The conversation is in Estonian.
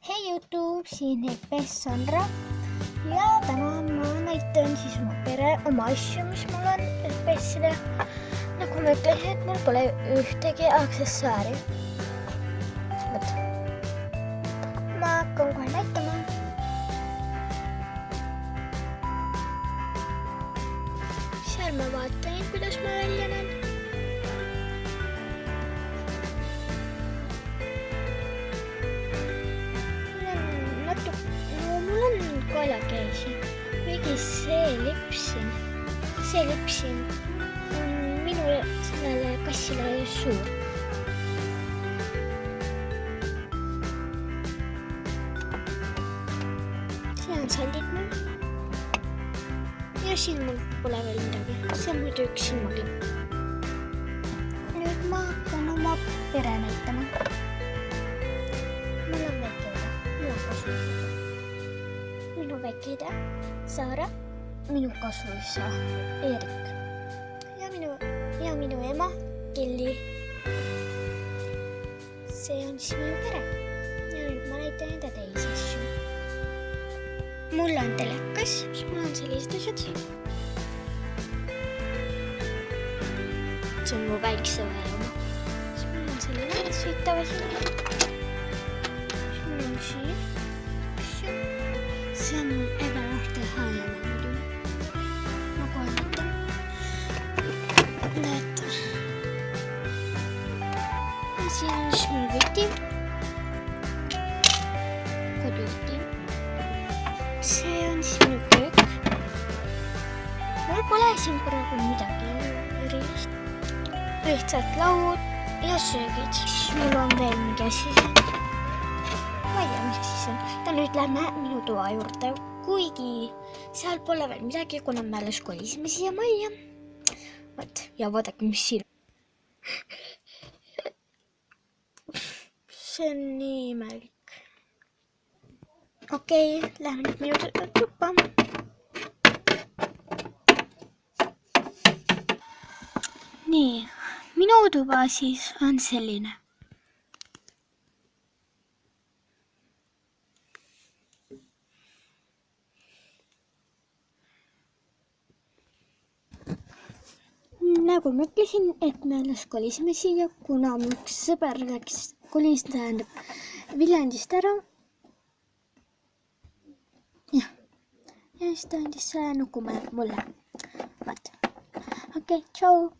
Hei YouTube, siin EPS Sandra ja täna ma näitan siis oma asju, mis mul on EPS-ile. Nagu ma ütlesin, et mul pole ühtegi aksessuaari. Võt. Ma hakkan kohe näitama. Seal ma vaatan, kuidas ma välja näen. Kaljakäisi, kuigi see lips siin on minu sellele kassile suur. See on saldid mul. Ja siin mul pole veel midagi. See on muidu üks silmaklipp. Nüüd ma hakkan oma pere näitama. Mul on väike ida, Saara, minu kasuisa Eerik ja minu ema Kelly. See on siis minu pere ja nüüd ma näitan enda teisi asju. Mul on telekas, siis mul on sellised asjad. See on mu väikse väe oma. Siis mul on selline sõitav asi. Siis mul on siia. See on mul Everahte hajana muidu. Ma kohe näitan. Näete. Ja siin on siis mul võti. Koduvõti. See on siis minu köök. Mul pole siin praegu midagi erilist. Lihtsalt laud ja söögid. Siis mul on veel mingi asi. Ma ei tea, mis siis on. Ja nüüd lähme minu toa juurde, kuigi seal pole veel midagi, kuna me alles kolisime siia majja. Võt, ja vaadake, mis siin. See on nii imelik. Okei, lähme nüüd minu tuppa. Nii, minu tuba siis on selline. Nagu ma ütlesin, et me alles kolisime siia, kuna mu üks sõber kolis Viljandist ära. Ja siis ta andis selle nuku mulle. Vaat. Okei, tšau!